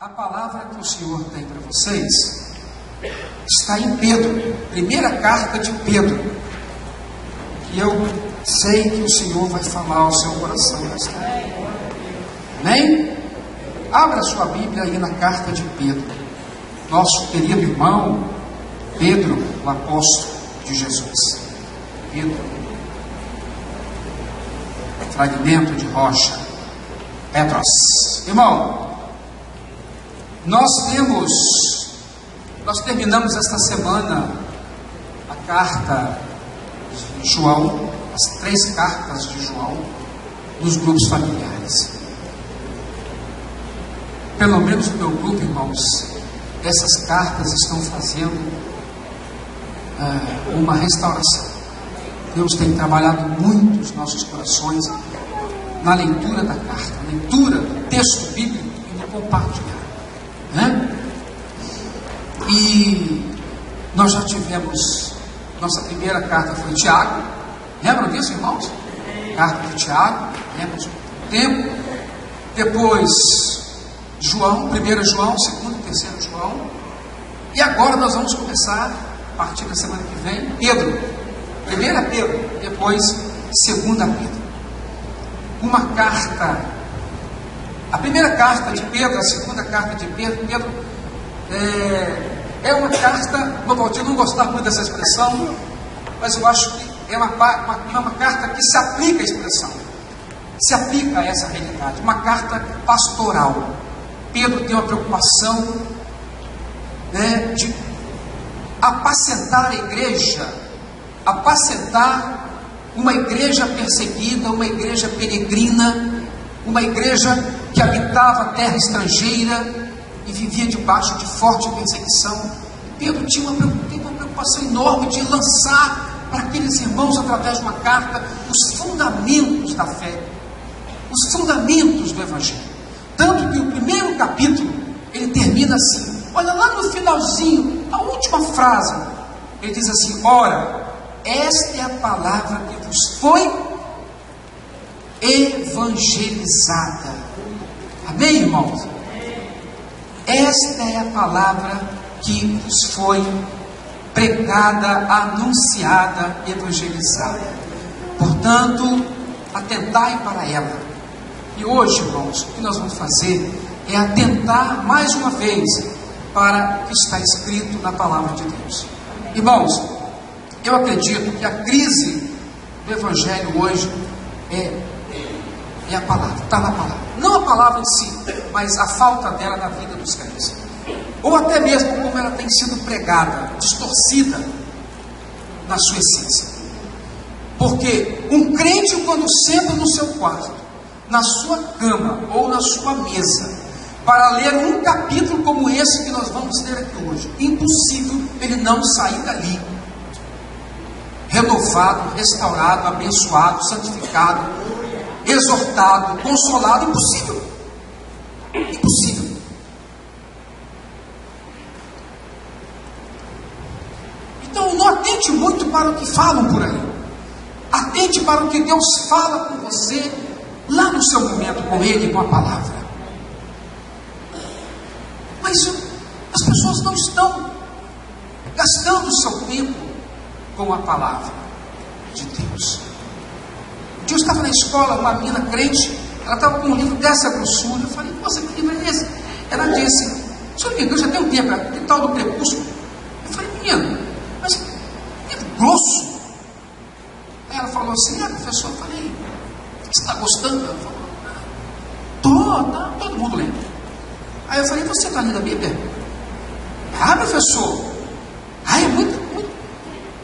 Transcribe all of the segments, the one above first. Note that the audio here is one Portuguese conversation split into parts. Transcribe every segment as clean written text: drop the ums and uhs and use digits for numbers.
A palavra que o Senhor tem para vocês está em Pedro, primeira carta de Pedro. E eu sei que o Senhor vai falar ao seu coração nesta manhã. Amém? Abra sua Bíblia aí na carta de Pedro. Nosso querido irmão Pedro, o apóstolo de Jesus. Pedro, fragmento de rocha. Petros. Irmão, nós terminamos esta semana a carta de João, as 3 cartas de João, nos grupos familiares. Pelo menos no meu grupo, irmãos, essas cartas estão fazendo uma restauração. Deus tem trabalhado muito os nossos corações na leitura da carta, na leitura do texto bíblico e no compartilhar, né? E nós já tivemos, nossa primeira carta foi Tiago. Lembram disso, irmãos? Carta de Tiago, lembram do tempo. Depois João, 1 João, 2 e 3 João. E agora nós vamos começar, a partir da semana que vem, Pedro. 1 Pedro, depois 2 Pedro. Uma carta, a primeira carta de Pedro, a segunda carta de Pedro, é uma carta, eu não gostar muito dessa expressão, mas eu acho que é uma carta que se aplica à expressão, se aplica a essa realidade, uma carta pastoral. Pedro tem uma preocupação, né, de apacentar a igreja, apacentar uma igreja perseguida, uma igreja peregrina, uma igreja que habitava a terra estrangeira e vivia debaixo de forte perseguição. Pedro tinha uma preocupação enorme de lançar para aqueles irmãos, através de uma carta, os fundamentos da fé, os fundamentos do Evangelho. Tanto que o primeiro capítulo, ele termina assim, olha lá no finalzinho, a última frase, ele diz assim: ora, esta é a palavra que vos foi evangelizada. Amém, irmãos? Esta é a palavra que vos foi pregada, anunciada, evangelizada. Portanto, atentai para ela. E hoje, irmãos, o que nós vamos fazer é atentar mais uma vez para o que está escrito na palavra de Deus. Irmãos, eu acredito que a crise do Evangelho hoje é a palavra, está na palavra. Não a palavra em si, mas a falta dela na vida dos crentes. Ou até mesmo como ela tem sido pregada, distorcida na sua essência. Porque um crente, quando senta no seu quarto, na sua cama ou na sua mesa, para ler um capítulo como esse que nós vamos ler aqui hoje, impossível ele não sair dali renovado, restaurado, abençoado, santificado, exortado, consolado. Impossível. Impossível. Então não atente muito para o que falam por aí. Atente para o que Deus fala com você lá no seu momento com Ele, com a palavra. Mas as pessoas não estão gastando o seu tempo com a palavra de Deus. Um dia eu estava na escola, uma menina crente, ela estava com um livro dessa grossura. Eu falei: nossa, que livro é esse? Ela disse: senhor Miguel, já tem um tempo, aquele tal do Crepúsculo. Eu falei: menina, mas livro grosso. Aí ela falou assim: professor, eu falei: você está gostando? Ela falou: tá, todo mundo lembra. Aí eu falei: você está lendo a Bíblia? Professor,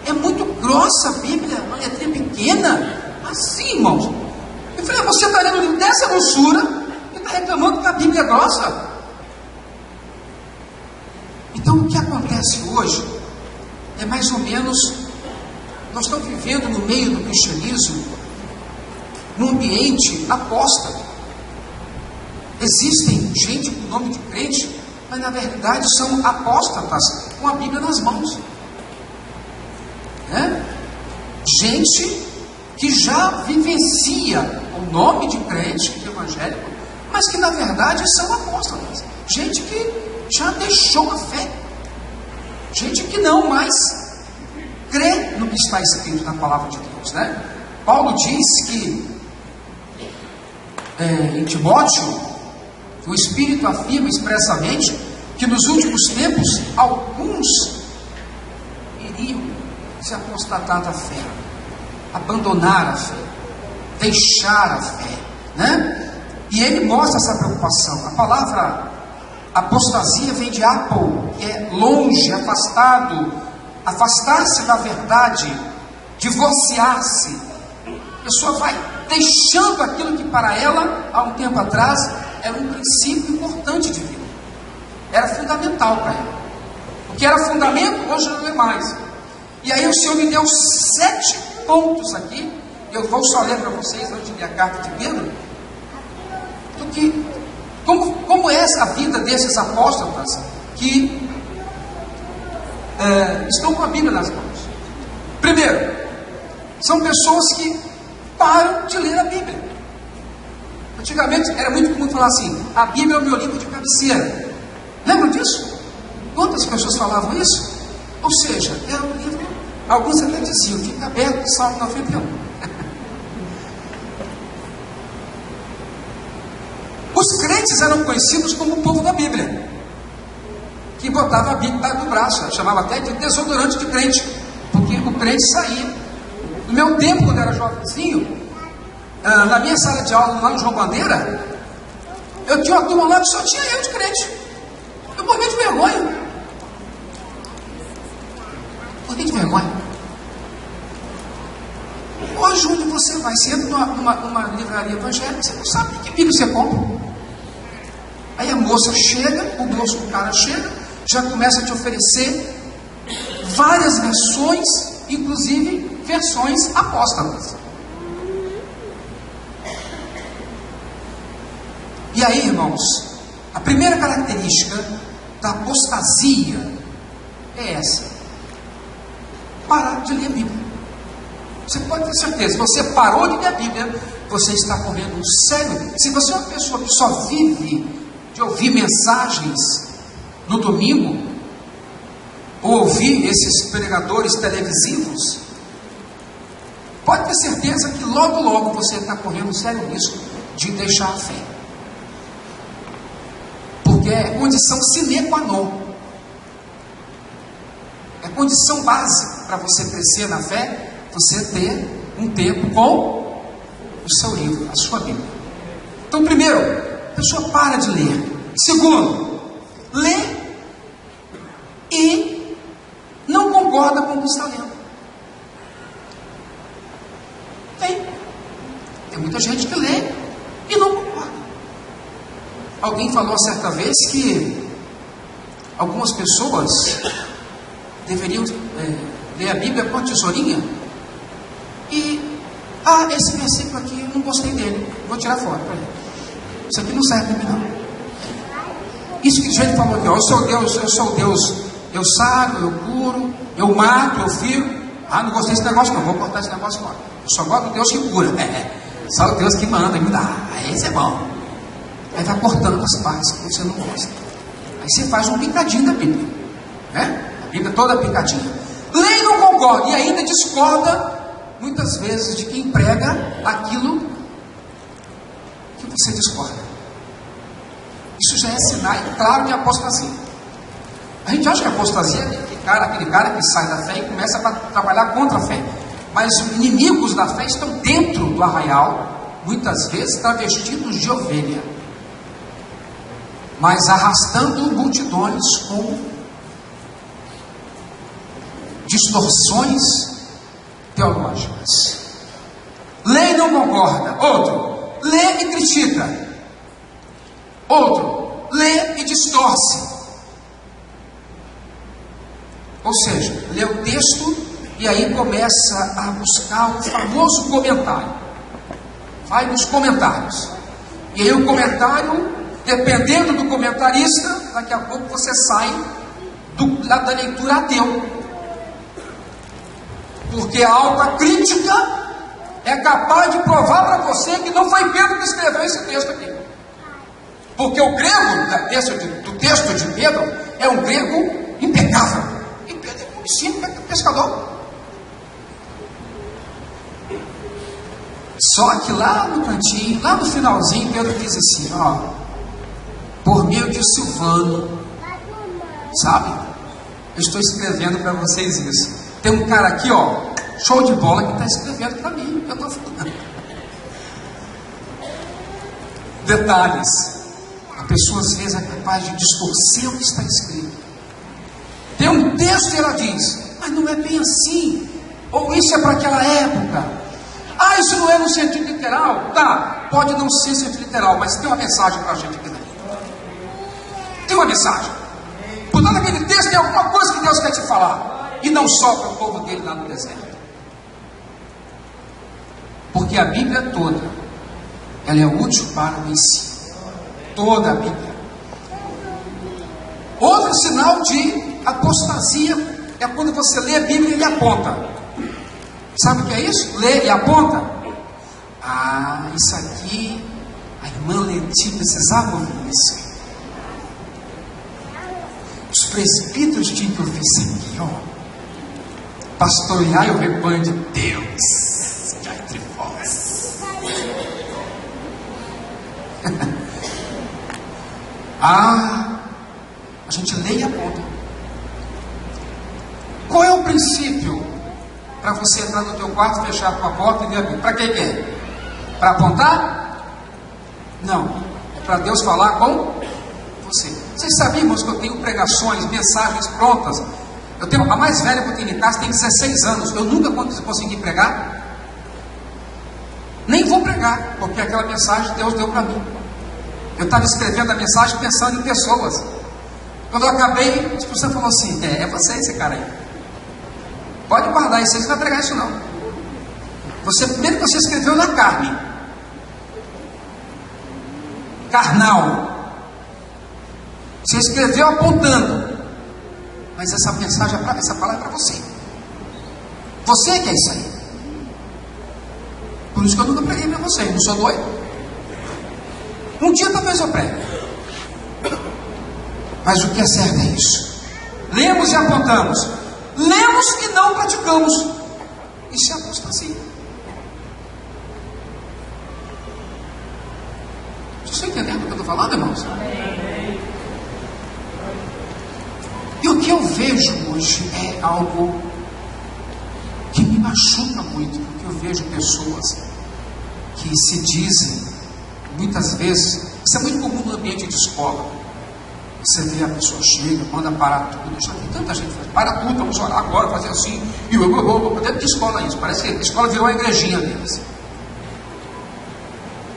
é muito grossa a Bíblia, uma letrinha pequena. Assim, irmãos. Eu falei: você está lendo um livro dessa grossura e está reclamando que a Bíblia é grossa? Então o que acontece hoje é mais ou menos, nós estamos vivendo no meio do cristianismo num ambiente apóstata. Existem gente com nome de crente, mas na verdade são apóstatas com a Bíblia nas mãos, né? Gente que já vivencia o nome de crente, de evangélico, mas que na verdade são apóstatas. gente que já deixou a fé, gente que não mais crê no que está escrito na palavra de Deus, né? Paulo diz que em Timóteo, o Espírito afirma expressamente que nos últimos tempos alguns iriam se apostatar da fé, abandonar a fé, deixar a fé, né? E ele mostra essa preocupação. A palavra apostasia vem de apol, que é longe, afastado, afastar-se da verdade, divorciar-se. A pessoa vai deixando aquilo que para ela, há um tempo atrás, era um princípio importante de vida, era fundamental para ela. O que era fundamento, hoje não é mais. E aí o Senhor me deu 7 pontos aqui, eu vou só ler para vocês, antes de ler a carta de Pedro, do que, como é a vida desses apóstolos que estão com a Bíblia nas mãos. Primeiro, são pessoas que param de ler a Bíblia. Antigamente era muito comum falar assim: a Bíblia é o meu livro de cabeceira. Lembram disso? Quantas pessoas falavam isso? Ou seja, era um livro, alguns até diziam, fica aberto, Salmo 91. Os crentes eram conhecidos como o povo da Bíblia, que botava a Bíblia debaixo do braço, chamava até de desodorante de crente, porque o crente saía. No meu tempo, quando eu era jovenzinho, na minha sala de aula, lá no João Bandeira, eu tinha uma turma lá que só tinha eu de crente. Eu morria de vergonha. Morria de vergonha. Hoje, onde você vai, você entra numa livraria evangélica, você não sabe que Bíblia você compra. Aí a moça chega, o cara chega, já começa a te oferecer várias versões, inclusive versões apóstolas. E aí, irmãos, a primeira característica da apostasia é essa: parar de ler a Bíblia. Você pode ter certeza, se você parou de ler a Bíblia, você está correndo um sério. Se você é uma pessoa que só vive de ouvir mensagens no domingo, ou ouvir esses pregadores televisivos, pode ter certeza que logo logo você está correndo um sério risco de deixar a fé, porque é condição sine qua non, é condição básica para você crescer na fé, você ter um tempo com o seu livro, a sua Bíblia. Então, primeiro, a pessoa para de ler. Segundo, lê e não concorda com o que está lendo. Tem muita gente que lê e não concorda. Alguém falou certa vez que algumas pessoas deveriam ler a Bíblia com a tesourinha e, esse versículo aqui eu não gostei dele, vou tirar fora. Isso aqui não serve para mim não. Isso que o gente falou aqui, ó, eu sou Deus, eu saro, eu curo, eu mato, eu firo. Não gostei desse negócio não, vou cortar esse negócio fora. Eu só gosto do Deus que cura. Só o Deus que manda e me dá. Esse é bom. Aí vai cortando as partes que você não gosta. Aí você faz um picadinho da Bíblia, né? A Bíblia toda picadinha. Lê e não concorda, e ainda discorda muitas vezes de quem prega aquilo que você discorda. Isso já é sinal claro de apostasia. A gente acha que a apostasia é aquele cara que sai da fé e começa a trabalhar contra a fé. Mas os inimigos da fé estão dentro do arraial, muitas vezes travestidos de ovelha, mas arrastando multidões com distorções teológicas. Lê e não concorda. Outro, lê e critica. Outro, lê e distorce. Ou seja, lê o texto e aí começa a buscar o famoso comentário. Vai nos comentários. E aí o comentário, dependendo do comentarista, daqui a pouco você sai da leitura ateu. Porque a autocrítica é capaz de provar para você que não foi Pedro que escreveu esse texto aqui. Porque o grego do texto de Pedro é um grego impecável. E Pedro é muito simples, pescador. Só que lá no cantinho, lá no finalzinho, Pedro diz assim, ó, por meio de Silvano, sabe? Eu estou escrevendo para vocês isso. Tem um cara aqui, ó, show de bola, que está escrevendo para mim o que eu estou falando. Detalhes. A pessoa às vezes é capaz de distorcer o que está escrito. Tem um texto e ela diz, mas não é bem assim. Ou isso é para aquela época. Ah, isso não é no sentido literal? Tá, pode não ser sentido literal, mas tem uma mensagem para a gente aqui dentro. Tem uma mensagem. Portanto, aquele texto tem alguma coisa que Deus quer te falar. E não só para o povo dele lá no deserto. Porque a Bíblia toda, ela é útil para o ensino. Toda a Bíblia. Outro sinal de apostasia é quando você lê a Bíblia e aponta. Sabe o que é isso? Lê e aponta. Ah, isso aqui, a irmã Leti precisava ouvir isso. Os presbíteros tinham que ouvir isso aqui, ó. Pastorear o rebanho de Deus, de entre vós. Ah, a gente lê e aponta. Qual é o princípio para você entrar no teu quarto, fechar a tua porta e ler a Bíblia? Para que é? Para apontar? Não, é para Deus falar com você. Vocês sabiam, irmãos, que eu tenho pregações, mensagens prontas? Eu tenho a mais velha que eu tenho em casa, tem 16 anos. Eu nunca consegui pregar. Nem vou pregar, porque aquela mensagem Deus deu para mim. Eu estava escrevendo a mensagem pensando em pessoas. Quando eu acabei, a pessoa falou assim, é você esse cara aí. Pode guardar isso, você não vai pregar isso não. Primeiro que você escreveu na carne. Carnal. Você escreveu apontando. Mas essa mensagem, essa palavra é para você. Você que é isso aí. Por isso que eu nunca preguei para você, não sou doido. Um dia talvez eu pregue. Mas o que é certo é isso. Lemos e apontamos. Lemos e não praticamos. Isso é apostasia. Vocês estão entendendo o que eu estou falando, irmãos? E o que eu vejo hoje é algo que me machuca muito, porque eu vejo pessoas que se dizem, muitas vezes, isso é muito comum no ambiente de escola. Você vê a pessoa chega, manda parar tudo. Já tem tanta gente que faz, para tudo, vamos orar agora, fazer assim. E eu dentro de escola isso. Parece que a escola virou a igrejinha deles.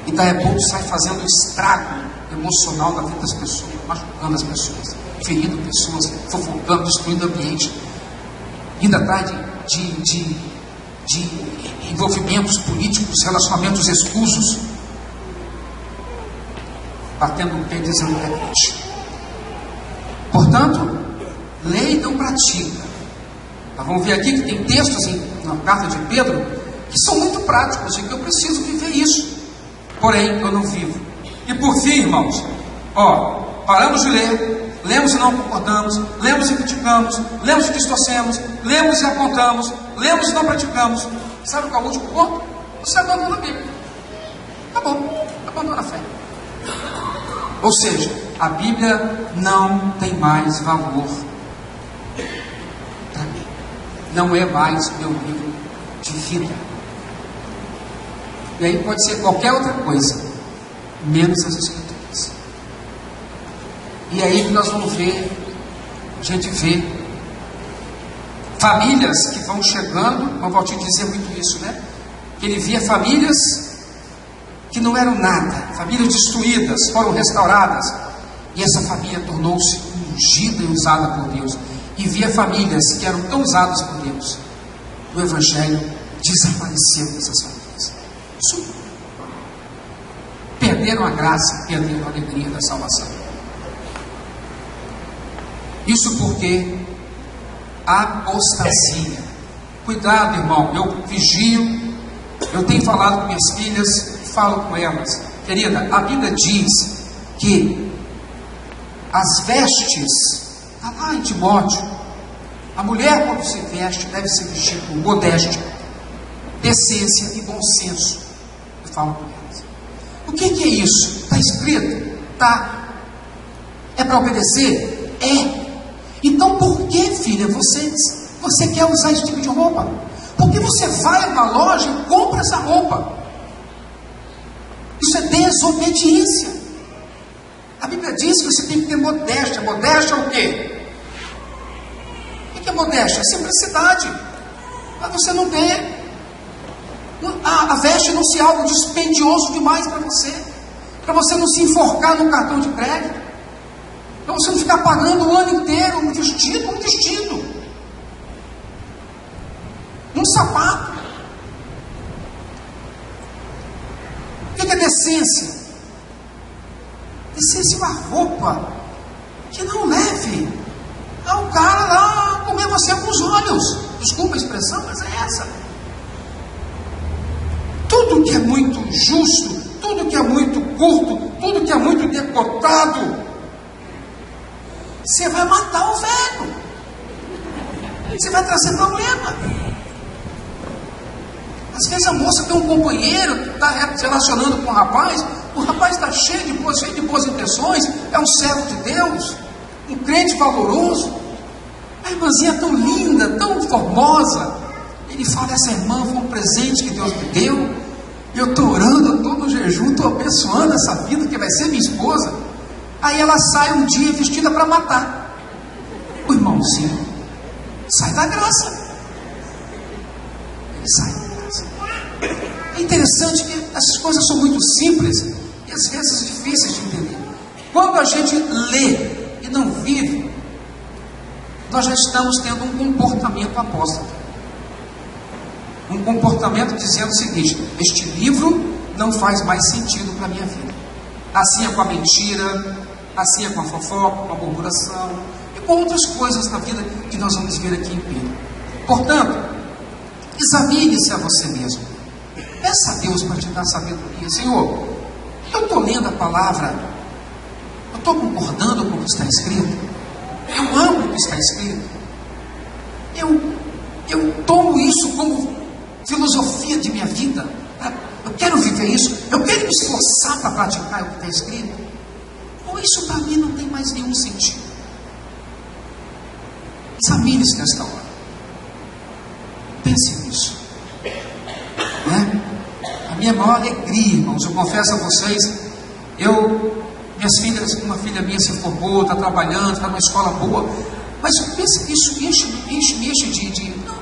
E daí é bom sai fazendo estrago emocional na vida das pessoas, machucando as pessoas, ferindo pessoas, fofocando, destruindo o ambiente, indo atrás de envolvimentos políticos, relacionamentos escusos, batendo o pé dizendo que é crente. Portanto, lê e não pratica. Nós vamos ver aqui que tem textos na carta de Pedro que são muito práticos e que eu preciso viver isso. Porém, eu não vivo. E por fim, irmãos, paramos de ler, lemos e não concordamos, lemos e criticamos, lemos e distorcemos, lemos e apontamos, lemos e não praticamos. Sabe qual é o último ponto? Você abandona a Bíblia. Acabou, abandona a fé. Ou seja, a Bíblia não tem mais valor para mim. Não é mais meu livro de vida. E aí pode ser qualquer outra coisa, menos as Escrituras. E aí nós vamos ver, a gente vê famílias que vão chegando, o Valtinho dizia muito isso, né? Que ele via famílias que não eram nada, famílias destruídas, foram restauradas, e essa família tornou-se ungida e usada por Deus, e via famílias que eram tão usadas por Deus, o Evangelho desapareceu dessas famílias. Isso. Perderam a graça, perderam a alegria da salvação. Isso porque apostasia. Cuidado, irmão, eu vigio, eu tenho falado com minhas filhas, falo com elas, querida, a Bíblia diz que as vestes, está lá em Timóteo, a mulher quando se veste deve se vestir com modéstia, decência e bom senso. Eu falo com elas. O que é isso? Está escrito? Tá. É para obedecer? É. Então por que, filha, você quer usar esse tipo de roupa? Porque você vai a uma loja e compra essa roupa. Isso é desobediência. A Bíblia diz que você tem que ter modéstia. Modéstia é o quê? O que é modéstia? É simplicidade. Mas você não tem. A veste não se algo dispendioso demais para você não se enforcar no cartão de crédito, para você não ficar pagando o ano inteiro um vestido, um sapato. O que é decência? Decência é uma roupa que não leve ao cara lá comer você com os olhos. Desculpa a expressão, mas é essa. Tudo que é muito justo, tudo que é muito curto, tudo que é muito decotado, você vai matar o velho. Você vai trazer problema. Às vezes a moça tem um companheiro que está se relacionando com o rapaz está cheio de boas intenções, é um servo de Deus, um crente valoroso. A irmãzinha é tão linda, tão formosa. Ele fala, essa irmã foi um presente que Deus me deu. Eu estou orando, eu estou no jejum, estou abençoando essa vida que vai ser minha esposa. Aí ela sai um dia vestida para matar. O irmãozinho sai da graça. Ele sai da graça. É interessante que essas coisas são muito simples e às vezes difíceis de entender. Quando a gente lê e não vive, nós já estamos tendo um comportamento apóstata. Um comportamento dizendo o seguinte: este livro não faz mais sentido para a minha vida. Assim é com a mentira, assim é com a fofoca, com a murmuração e com outras coisas na vida que nós vamos ver aqui em Pedro. Portanto, examine-se a você mesmo. Peça a Deus para te dar sabedoria. Senhor, eu estou lendo a palavra, eu estou concordando com o que está escrito, eu amo o que está escrito, eu tomo isso como filosofia de minha vida, eu quero viver isso, eu quero me esforçar para praticar o que está escrito, ou isso para mim não tem mais nenhum sentido. Examine-se nesta hora, pense nisso, né? A minha maior alegria, irmãos, eu confesso a vocês, minhas filhas, uma filha minha se formou, está trabalhando, está numa escola boa, mas pense que isso me enche de não.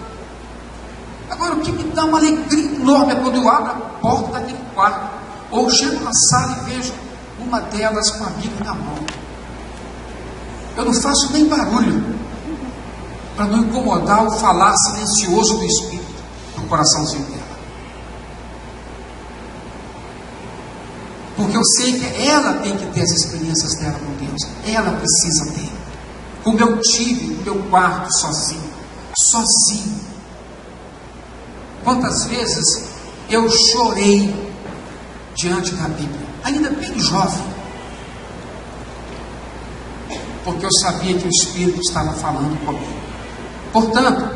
Agora, o que me dá uma alegria enorme é quando eu abro a porta daquele quarto, ou chego na sala e vejo uma delas com a Bíblia na mão. Eu não faço nem barulho, para não incomodar o falar silencioso do Espírito, do coraçãozinho dela. Porque eu sei que ela tem que ter as experiências dela com Deus. Ela precisa ter. Como eu tive no meu quarto sozinho. Quantas vezes eu chorei diante da Bíblia, ainda bem jovem, porque eu sabia que o Espírito estava falando comigo. Portanto,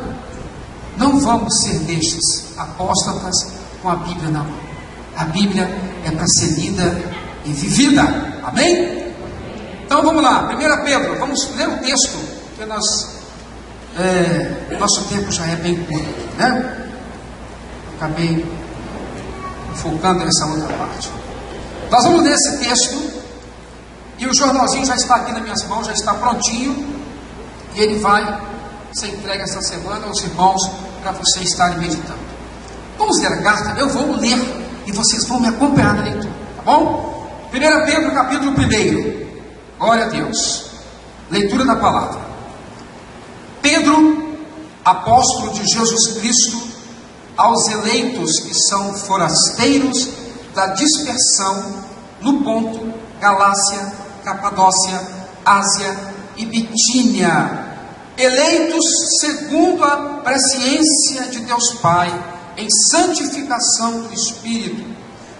não vamos ser destes apóstatas com a Bíblia na mão. A Bíblia é para ser lida e vivida. Amém? Então vamos lá, 1 Pedro, vamos ler o texto, porque nosso tempo já é bem curto, né? Acabei focando nessa outra parte. Nós vamos ler esse texto, e o jornalzinho já está aqui nas minhas mãos, já está prontinho, e ele vai ser entregue essa semana aos irmãos, para vocês estarem meditando. Vamos ler a carta, eu vou ler, e vocês vão me acompanhar na leitura, tá bom? 1 Pedro, capítulo 1. Glória a Deus. Leitura da palavra. Pedro, apóstolo de Jesus Cristo, aos eleitos que são forasteiros da dispersão no Ponto, Galácia, Capadócia, Ásia e Bitínia, eleitos segundo a presciência de Deus Pai, em santificação do Espírito,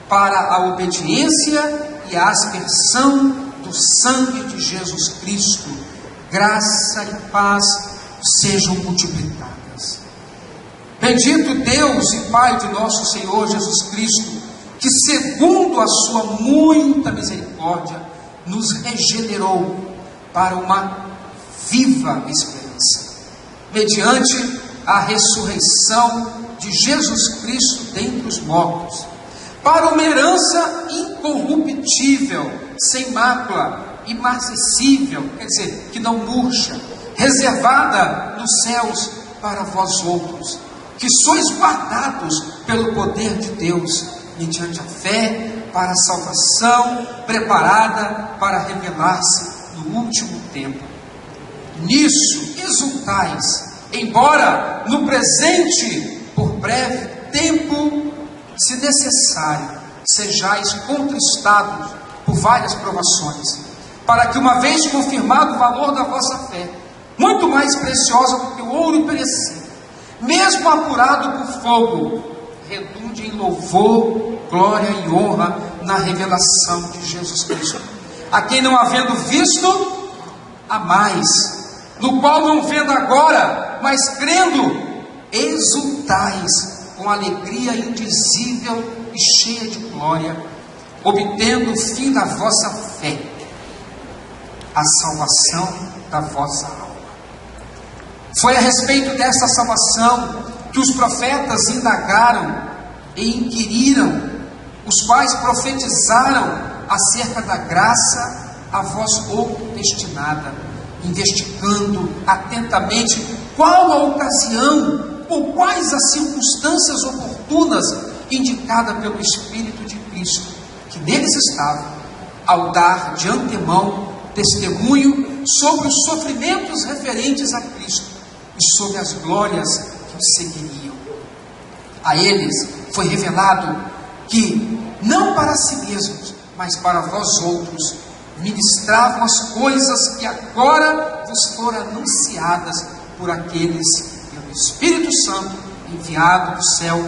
para a obediência e a aspersão do sangue de Jesus Cristo, graça e paz sejam multiplicadas. Bendito Deus e Pai de nosso Senhor Jesus Cristo, que segundo a sua muita misericórdia, nos regenerou para uma viva esperança, mediante a ressurreição de Jesus Cristo dentre os mortos, para uma herança incorruptível, sem mácula, imarcessível, quer dizer, que não murcha, reservada nos céus para vós outros, que sois guardados pelo poder de Deus, mediante a fé, para a salvação, preparada para revelar-se no último tempo. Nisso exultais, embora no presente, por breve tempo, se necessário, sejais contristados por várias provações, para que, uma vez confirmado o valor da vossa fé, muito mais preciosa do que o ouro perecível, mesmo apurado por fogo, redunde em louvor, glória e honra na revelação de Jesus Cristo, a quem, não havendo visto, há mais, no qual não vendo agora, mas crendo, exultais com alegria indizível e cheia de glória, obtendo o fim da vossa fé, a salvação da vossa alma. Foi a respeito dessa salvação que os profetas indagaram e inquiriram, os quais profetizaram acerca da graça a vós pouco destinada, investigando atentamente qual a ocasião ou quais as circunstâncias oportunas indicada pelo Espírito de Cristo, que neles estava, ao dar de antemão testemunho sobre os sofrimentos referentes a Cristo e sobre as glórias que o seguiriam. A eles foi revelado que, não para si mesmos, mas para vós outros, ministravam as coisas que agora vos foram anunciadas por aqueles que, pelo Espírito Santo, enviado do céu,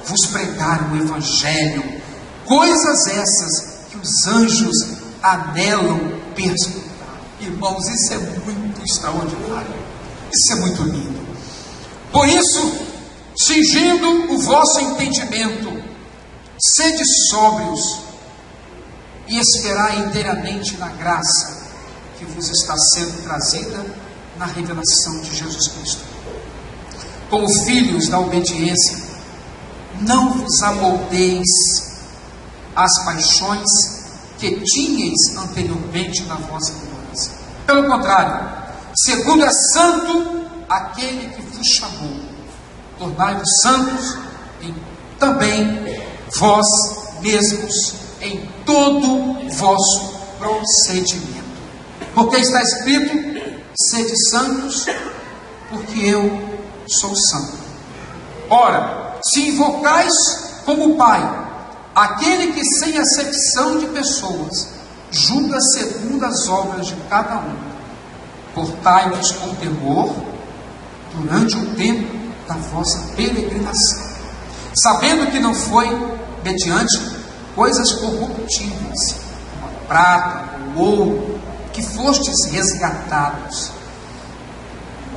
vos pregaram o Evangelho, coisas essas que os anjos anelam perscrutar. Irmãos, isso é muito extraordinário, isso é muito lindo. Por isso, cingindo o vosso entendimento, sede sóbrios e esperai inteiramente na graça que vos está sendo trazida na revelação de Jesus Cristo. Como filhos da obediência, não vos amoldeis às paixões que tinhais anteriormente na vossa ignorância. Pelo contrário, segundo é santo aquele que vos chamou, tornai-vos santos também vós mesmos em todo vosso procedimento. Porque está escrito: sede santos, porque eu sou santo. Ora, se invocais como Pai aquele que, sem acepção de pessoas, julga segundo as obras de cada um, portai-vos com temor durante o tempo da vossa peregrinação, sabendo que não foi mediante coisas corruptíveis, como a prata ou ouro, que fostes resgatados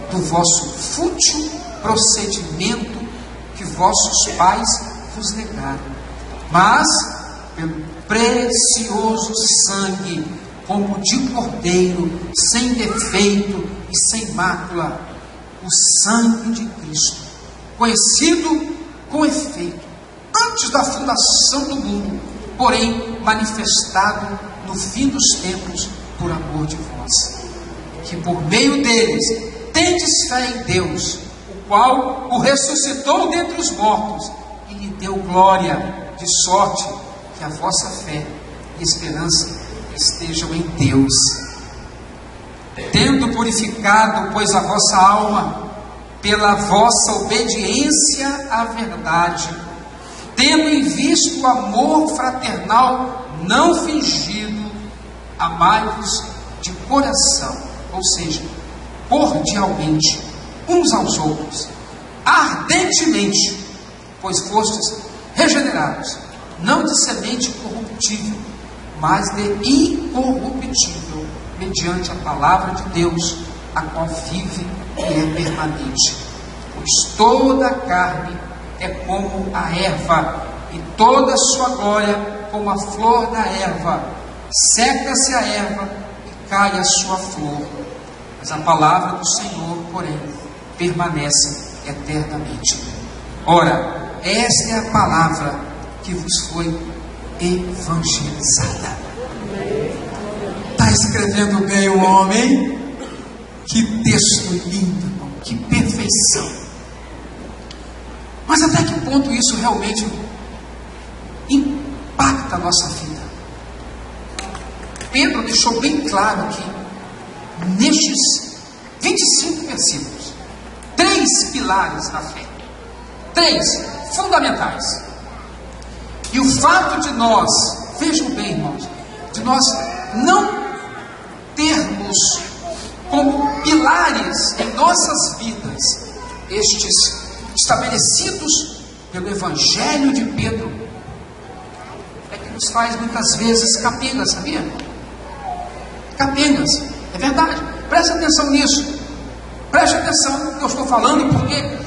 do vosso fútil procedimento que vossos pais vos negaram, mas pelo precioso sangue, como de cordeiro, sem defeito e sem mácula, o sangue de Cristo, conhecido com efeito antes da fundação do mundo, porém manifestado no fim dos tempos por amor de vós, que por meio deles tendes fé em Deus, o qual o ressuscitou dentre os mortos e lhe deu glória, de sorte que a vossa fé e esperança estejam em Deus. Tendo purificado, pois, a vossa alma pela vossa obediência à verdade, tendo em vista o amor fraternal não fingido, amai-vos de coração, ou seja, cordialmente, uns aos outros, ardentemente, pois fostes regenerados, não de semente corruptível, mas de incorruptível, mediante a palavra de Deus, a qual vive e é permanente. Pois toda a carne é como a erva, e toda a sua glória como a flor da erva. Seca-se a erva e cai a sua flor, mas a palavra do Senhor, porém, permanece eternamente. Ora, esta é a palavra que vos foi evangelizada. Está escrevendo bem o homem? Que texto lindo, irmão, que perfeição. Mas até que ponto isso realmente impacta a nossa vida? Pedro deixou bem claro aqui, nestes 25 versículos, 3 pilares da fé, 3 fundamentais. E o fato de nós, vejam bem, irmãos, de nós não termos como pilares em nossas vidas estes estabelecidos pelo Evangelho de Pedro, é que nos faz muitas vezes capengas, sabia? Capengas, é verdade. Preste atenção nisso. Preste atenção no que eu estou falando, porque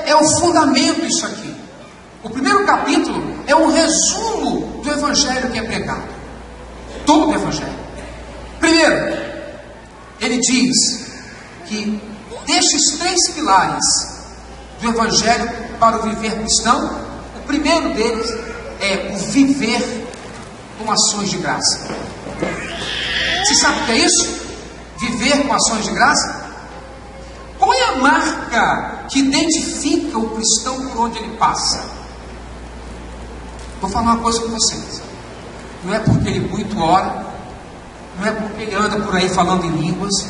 é o fundamento isso aqui. O primeiro capítulo é um resumo do Evangelho que é pregado. Todo o Evangelho. Primeiro, ele diz que destes 3 pilares do Evangelho para o viver cristão, o primeiro deles é o viver com ações de graça. Você sabe o que é isso? Viver com ações de graça? Qual é a marca que identifica o cristão por onde ele passa? Vou falar uma coisa com vocês. Não é porque ele muito ora, não é porque ele anda por aí falando em línguas,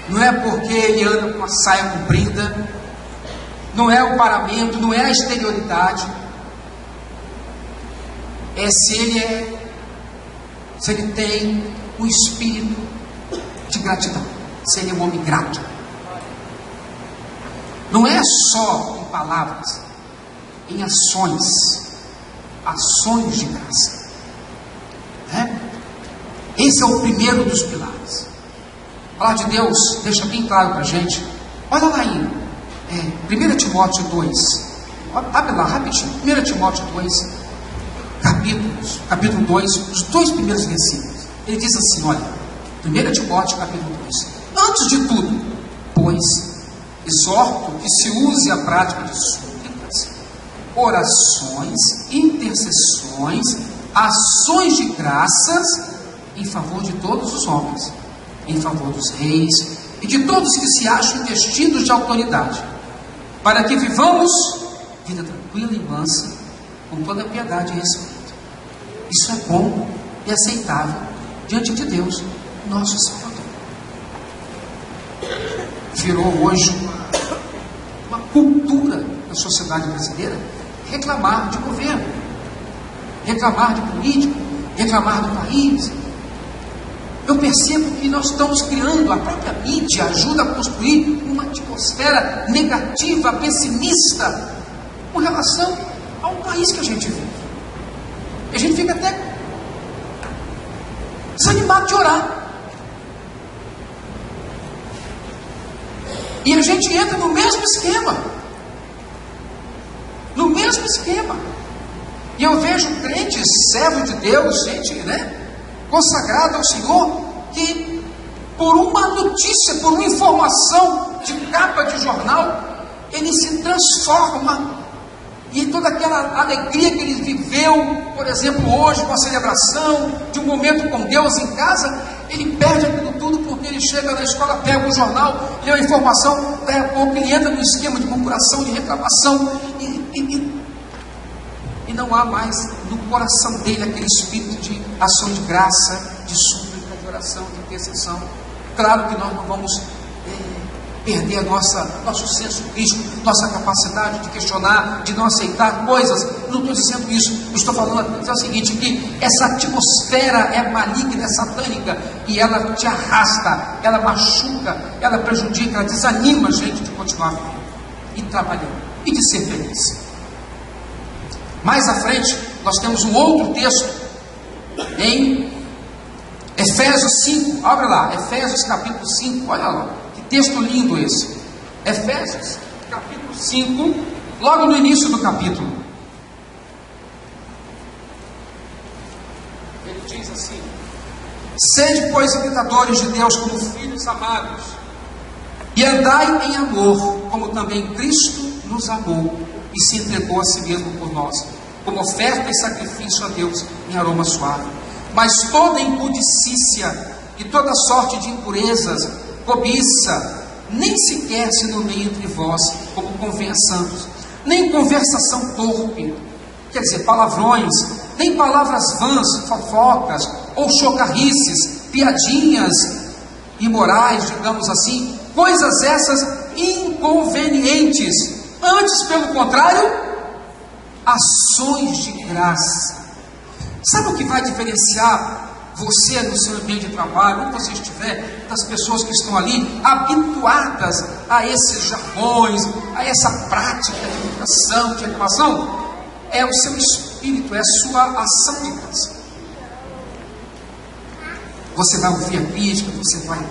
não é porque ele anda com uma saia comprida, não é o paramento, não é a exterioridade, é se ele tem um espírito de gratidão, se ele é um homem grato. Não é só em palavras, em ações de graça. Esse é o primeiro dos pilares. A palavra de Deus deixa bem claro para a gente. Olha lá em 1 Timóteo 2. Abre lá rapidinho. 1 Timóteo 2, capítulo 2, os 2 primeiros versículos. Ele diz assim, olha, 1 Timóteo capítulo 2. Antes de tudo, pois, exorto que se use a prática de súplicas, orações, intercessões, ações de graças em favor de todos os homens, em favor dos reis e de todos que se acham investidos de autoridade, para que vivamos vida tranquila e mansa, com toda piedade e respeito. Isso é bom e aceitável diante de Deus, nosso Salvador. Virou hoje uma cultura na sociedade brasileira reclamar de governo, reclamar de político, reclamar do país. Eu percebo que nós estamos criando, a própria mídia ajuda a construir uma atmosfera negativa, pessimista, com relação ao país que a gente vive. E a gente fica até desanimado de orar. E a gente entra no mesmo esquema. No mesmo esquema. E eu vejo crentes, servos de Deus, gente, consagrado ao Senhor, que por uma notícia, por uma informação de capa de jornal, ele se transforma, e toda aquela alegria que ele viveu, por exemplo, hoje, com a celebração de um momento com Deus em casa, ele perde aquilo tudo, porque ele chega na escola, pega o jornal, lê a informação, daí a pouco ele entra no esquema de murmuração, de reclamação, e não há mais no coração dele aquele espírito de ação de graça, de súplica, de oração, de intercessão. Claro que nós não vamos perder nosso senso crítico, nossa capacidade de questionar, de não aceitar coisas. Não estou dizendo isso. Eu estou falando o seguinte, que essa atmosfera é maligna, é satânica, e ela te arrasta, ela machuca, ela prejudica, ela desanima a gente de continuar vivendo e trabalhando e de ser feliz. Mais à frente, nós temos um outro texto em Efésios 5, abre lá, Efésios capítulo 5, olha lá, que texto lindo esse. Efésios capítulo 5, logo no início do capítulo. Ele diz assim: sede, pois, imitadores de Deus como filhos amados, e andai em amor, como também Cristo nos amou e se entregou a si mesmo por nós, como oferta e sacrifício a Deus em aroma suave. Mas toda impudicícia e toda sorte de impurezas, cobiça, nem sequer se nomeia entre vós, como convém a santos, nem conversação torpe, quer dizer, palavrões, nem palavras vãs, fofocas, ou chocarrices, piadinhas imorais, digamos assim, coisas essas inconvenientes. Antes, pelo contrário, ações de graça. Sabe o que vai diferenciar você no seu ambiente de trabalho, onde você estiver, das pessoas que estão ali habituadas a esses jargões, a essa prática de educação, de animação? É o seu espírito, é a sua ação de graça. Você vai ouvir a crítica, você vai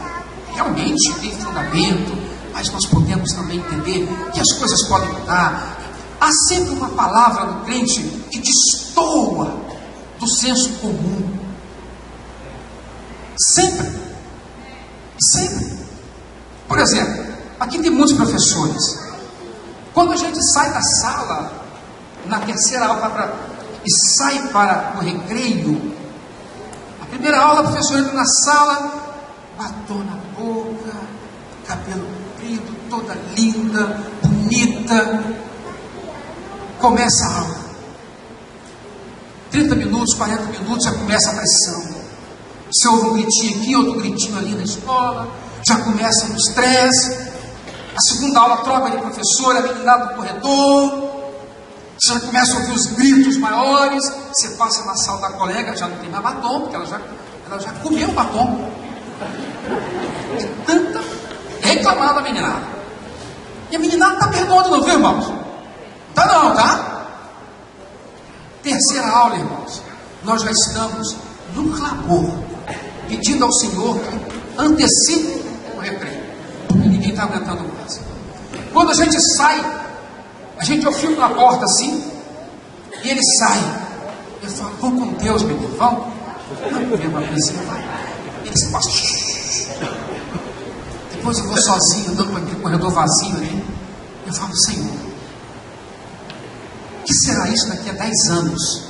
realmente ter fundamento, mas nós podemos também entender que as coisas podem mudar. Há sempre uma palavra do crente que destoa do senso comum. Sempre. Sempre. Por exemplo, aqui tem muitos professores. Quando a gente sai da sala, na terceira aula, e sai para o recreio, a primeira aula, a professora entra na sala, batom na boca, cabelo comprido, toda linda, bonita. Começa a aula. 30 minutos, 40 minutos, já começa a pressão. Você ouve um gritinho aqui, outro gritinho ali na escola, já começa o estresse. A segunda aula, troca de professora, a meninada do corredor, você já começa a ouvir os gritos maiores. Você passa na sala da colega, já não tem mais batom, porque ela já comeu o batom. De tanta reclamada da meninada. E a meninada está perdoando, não viu, irmãos? Tá não, tá? Terceira aula, irmãos, nós já estamos no clamor, pedindo ao Senhor que antecipe o recreio, porque ninguém está aguentando mais. Quando a gente sai, a gente ouve na porta assim, e ele sai. Eu falo, vão com Deus, meu Deus, vão. Não, vem uma coisinha, vai. Eles passam. Depois eu vou sozinho, andando por aquele corredor vazio ali. Eu falo, Senhor, o que será isso daqui a 10 anos?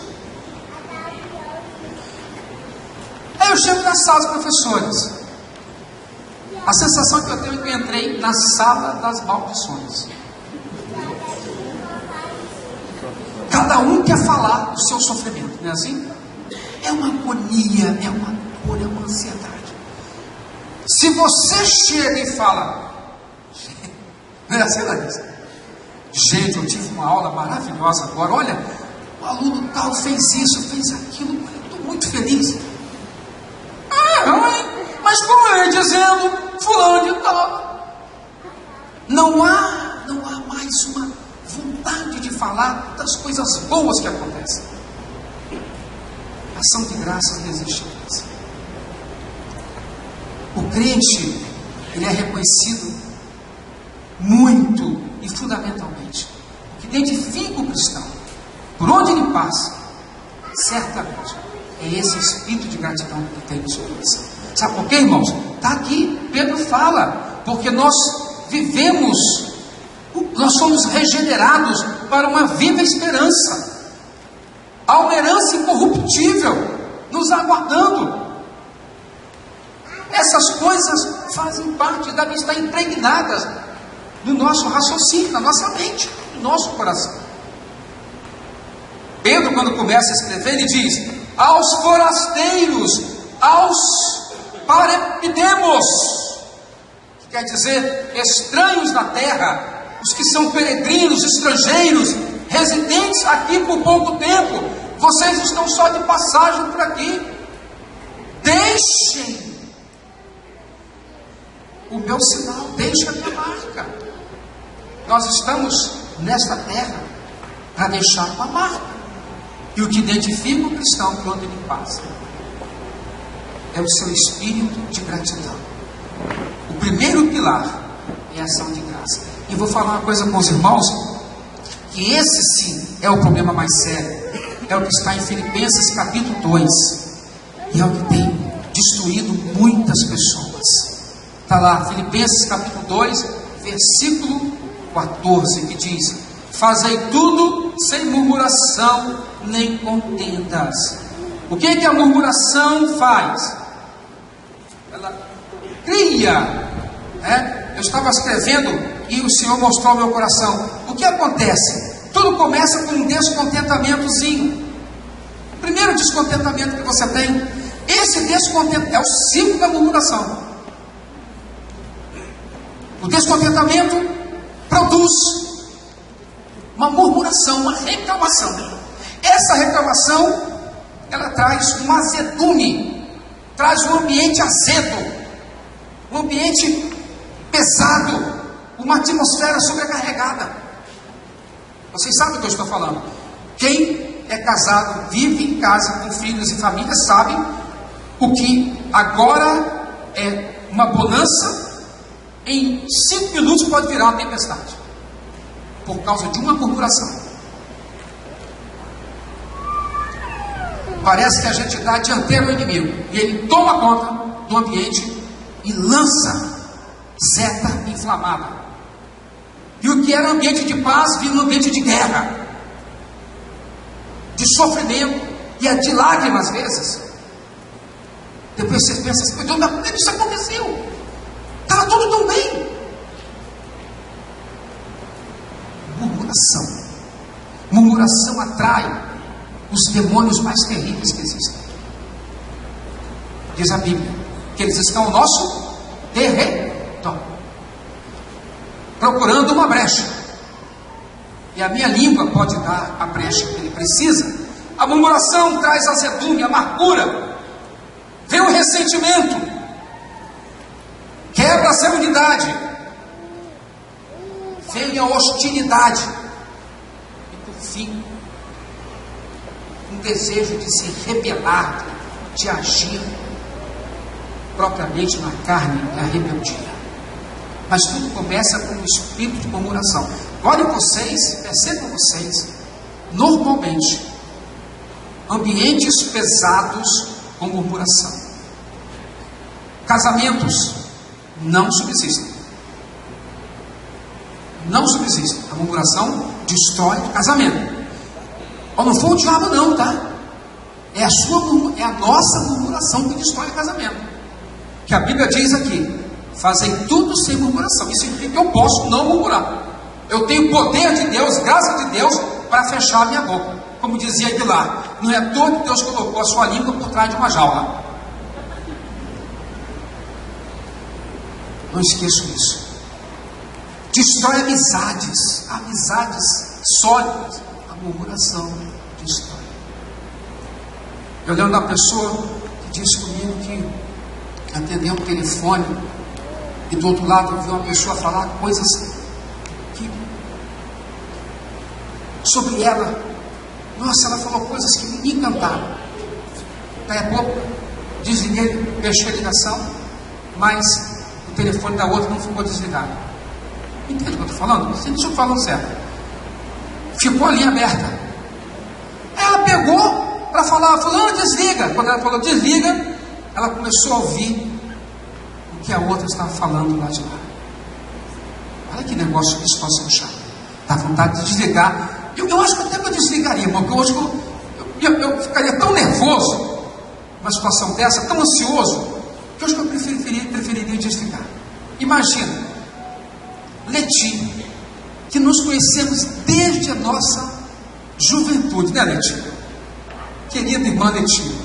Aí eu chego na sala dos professores. A sensação que eu tenho é que eu entrei na sala das maldições. Cada um quer falar do seu sofrimento, não é assim? É uma agonia, é uma dor, é uma ansiedade. Se você chega e fala, não é assim, Larissa? Gente, eu tive uma aula maravilhosa agora. Olha, o aluno tal fez isso, fez aquilo. Eu estou muito feliz. Mas como eu ia dizendo, fulano de tal. Não há mais uma vontade de falar das coisas boas que acontecem. A ação de graças não existe mais. O crente, ele é reconhecido muito e fundamentalmente. O que identifica o cristão, por onde ele passa, certamente, é esse espírito de gratidão que tem no seu coração. Sabe por quê, irmãos? Está aqui, Pedro fala, porque nós vivemos, nós somos regenerados para uma viva esperança. Há uma herança incorruptível nos aguardando. Essas coisas fazem parte da vida, estão impregnadas no nosso raciocínio, na nossa mente, no nosso coração. Pedro, quando começa a escrever, ele diz: aos forasteiros, aos parepidemos, que quer dizer estranhos na terra, os que são peregrinos, estrangeiros, residentes aqui por pouco tempo, vocês estão só de passagem por aqui. Deixem o meu sinal, deixem a minha marca. Nós estamos nesta terra para deixar uma marca. E o que identifica o cristão quando ele passa é o seu espírito de gratidão. O primeiro pilar é a ação de graça. E vou falar uma coisa com os irmãos, que esse sim é o problema mais sério. É o que está em Filipenses capítulo 2. E é o que tem destruído muitas pessoas. Está lá, Filipenses capítulo 2, versículo 14, que diz: fazei tudo sem murmuração nem contendas. O que a murmuração faz? Ela cria, Eu estava escrevendo e o Senhor mostrou ao meu coração. O que acontece? Tudo começa com um descontentamentozinho. O primeiro descontentamento que você tem, esse descontentamento é o símbolo da murmuração. O descontentamento produz uma murmuração, uma reclamação. Essa reclamação, ela traz um azedume, traz um ambiente azedo, um ambiente pesado, uma atmosfera sobrecarregada. Vocês sabem do que eu estou falando. Quem é casado, vive em casa com filhos e família, sabe o que agora é uma bonança, em 5 minutos pode virar uma tempestade, por causa de uma murmuração. Parece que a gente dá dianteiro ao inimigo, e ele toma conta do ambiente e lança seta inflamada. E o que era ambiente de paz vira um ambiente de guerra, de sofrimento e de lágrimas às vezes. Depois você pensa assim: Deus, como é que isso aconteceu? Estava tudo tão bem. Murmuração. Murmuração atrai os demônios mais terríveis que existem. Diz a Bíblia que eles estão ao nosso derredor, procurando uma brecha. E a minha língua pode dar a brecha que ele precisa. A murmuração traz azedume, amargura, vem o ressentimento, quebra a unidade, vem a hostilidade e por fim um desejo de se rebelar, de agir propriamente na carne, a rebeldia. Mas tudo começa com um espírito de murmuração. Olhem vocês, percebam vocês, normalmente ambientes pesados com murmuração, casamentos não subsistem. Não subsistem. A murmuração destrói o casamento. Não foi o diabo não, tá? É a nossa murmuração que destrói o casamento. Que a Bíblia diz aqui: fazem tudo sem murmuração. Isso significa que eu posso não murmurar. Eu tenho poder de Deus, graça de Deus, para fechar a minha boca. Como dizia Aguilar, não é à toa que Deus colocou a sua língua por trás de uma jaula. Não esqueço isso. Destrói amizades sólidas. A murmuração destrói. Eu lembro da pessoa que disse comigo que atendeu o telefone e do outro lado eu vi uma pessoa falar coisas sobre ela. Nossa, ela falou coisas que me encantaram. Daí a pouco desliguei, fechei a ligação, mas o telefone da outra não ficou desligado. Entende o que eu estou falando? Você não estou falando certo. Ficou a linha aberta. Ela pegou para falar: fulano, desliga. Quando ela falou desliga, ela começou a ouvir o que a outra estava falando lá de lá. Olha que negócio, que situação chata. Dá vontade de desligar. Eu acho que até que eu desligaria, irmão, porque eu ficaria tão nervoso numa situação dessa, tão ansioso, que eu acho que eu preferiria desligar. Imagina, Leti, que nos conhecemos desde a nossa juventude, né, Leti? Querida irmã Leti,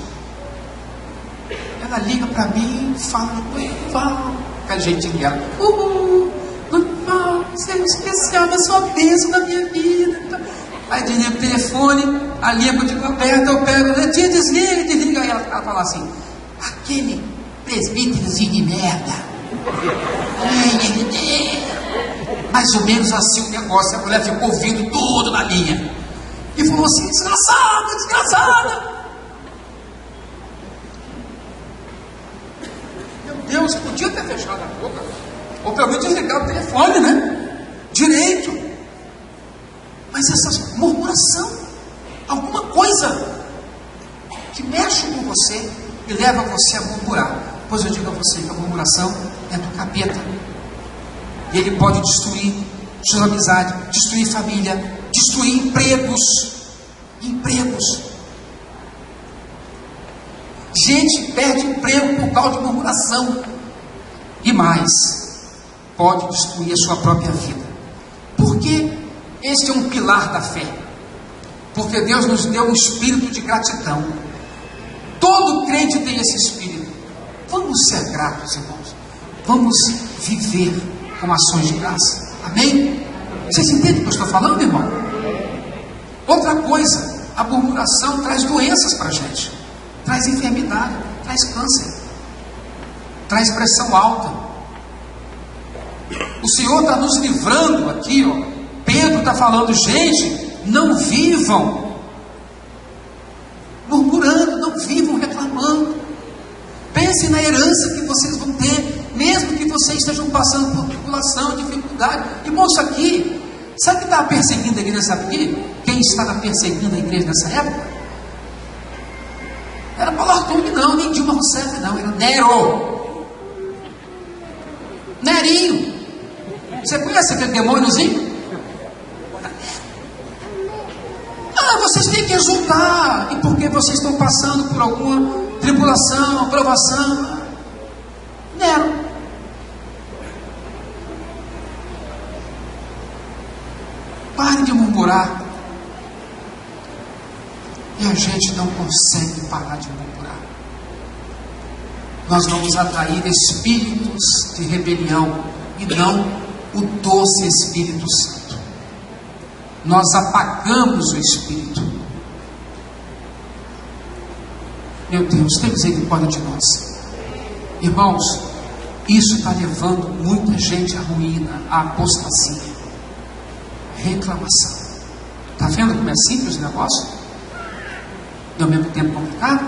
ela liga para mim e fala: Val, aquele jeitinho dela, Val, você é especial, é sua bênção na minha vida. Aí desliga o telefone, a linha continua aberta, eu pego: Leti, desliga. Aí ela fala assim: aquele presbíterozinho de merda. Mais ou menos assim o negócio. A mulher ficou ouvindo tudo na linha e falou assim: desgraçada. você podia ter fechado a boca, ou pelo menos desligar o telefone, né? Direito. Mas essa murmuração, alguma coisa que mexe com você e leva você a murmurar. Pois eu digo a você que a murmuração é do capeta. E ele pode destruir suas amizades, destruir família, destruir empregos. Gente perde emprego por causa de murmuração. E mais, pode destruir a sua própria vida. Porque este é um pilar da fé. Porque Deus nos deu um espírito de gratidão. Todo crente tem esse espírito. Vamos ser gratos, irmãos. Vamos viver com ações de graça. Amém? Vocês entendem o que eu estou falando, irmão? Outra coisa, a murmuração traz doenças para a gente. Traz enfermidade, traz câncer, traz pressão alta. O Senhor está nos livrando aqui, ó. Pedro está falando, gente, não vivam murmurando, não vivam reclamando. Pensem na herança que vocês vão ter, mesmo que vocês estejam passando por tribulação, dificuldade. Irmão, isso aqui, sabe o que estava perseguindo a igreja? Sabe aqui? Quem estava perseguindo a igreja nessa época? Era Paulo Artung, não, nem Dilma Rousseff, não, era Nero. Nerinho. Você conhece aquele demôniozinho? Vocês têm que exultar. E porque vocês estão passando por alguma tribulação, provação? Nero. Pare de murmurar. E a gente não consegue parar de murmurar. Nós vamos atrair espíritos de rebelião e não o doce Espírito Santo. Nós apagamos o Espírito. Meu Deus, tem misericórdia de nós. Irmãos, isso está levando muita gente à ruína, à apostasia, reclamação. Está vendo como é simples o negócio? E ao mesmo tempo complicado?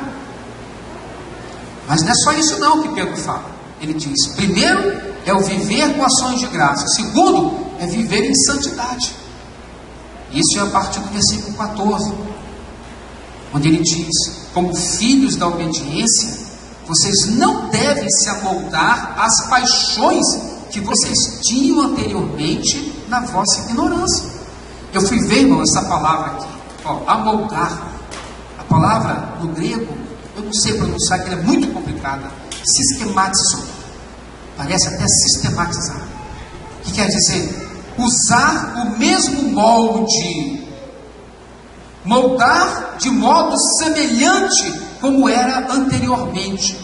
Mas não é só isso não que Pedro fala. Ele diz, primeiro é o viver com ações de graça. Segundo, é viver em santidade. Isso é a partir do versículo 14, onde ele diz, como filhos da obediência, vocês não devem se amoldar às paixões que vocês tinham anteriormente na vossa ignorância. Eu fui ver, irmão, essa palavra aqui, ó, amoldar. A palavra no grego, eu não sei pronunciar, que ela é muito complicada. Sistematizar. Parece até sistematizar. O que quer dizer? Usar o mesmo molde, moldar de modo semelhante como era anteriormente.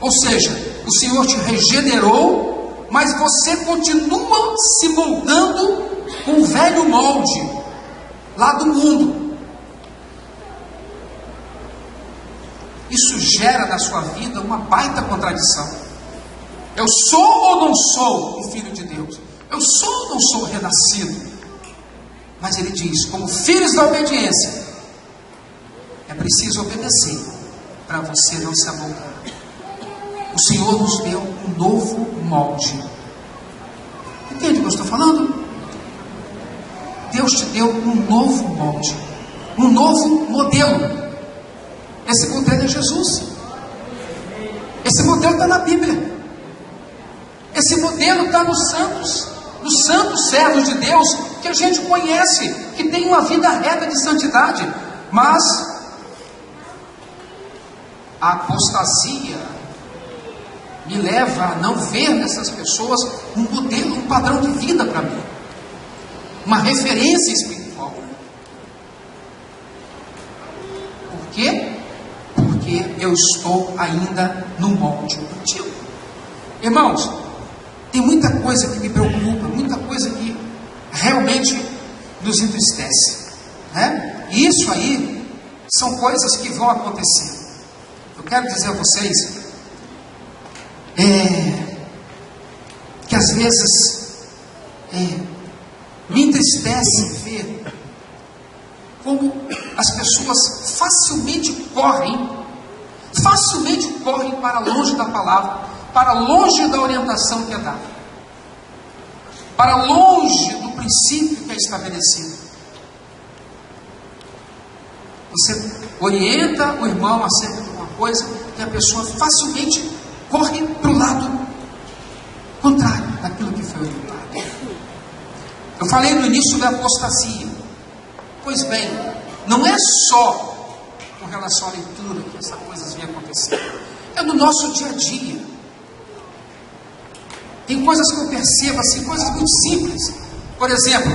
Ou seja, o Senhor te regenerou, mas você continua se moldando com o velho molde lá do mundo. Isso gera na sua vida uma baita contradição. Eu sou ou não sou um filho de Deus? Eu sou ou não sou renascido? Mas ele diz, como filhos da obediência, é preciso obedecer para você não se amoldar. O Senhor nos deu um novo molde. Entende o que eu estou falando? Deus te deu um novo molde, um novo modelo. Esse modelo é Jesus. Esse modelo está na Bíblia. Esse modelo está nos santos servos de Deus que a gente conhece, que tem uma vida reta de santidade, mas a apostasia me leva a não ver nessas pessoas um modelo, um padrão de vida para mim, uma referência espiritual. Por quê? Porque eu estou ainda no molde antigo. Irmãos, tem muita coisa que me preocupa, muita coisa que realmente nos entristece, né? E isso aí são coisas que vão acontecer. Eu quero dizer a vocês que às vezes me entristece ver como as pessoas facilmente correm para longe da palavra. para longe da orientação que é dada, para longe do princípio que é estabelecido. Você orienta o irmão acerca de uma coisa e a pessoa facilmente corre para o lado contrário daquilo que foi orientado. Eu falei no início da apostasia. Pois bem, não é só com relação à leitura que essas coisas vêm acontecer, é no nosso dia a dia. Tem coisas que eu percebo assim, coisas muito simples. Por exemplo,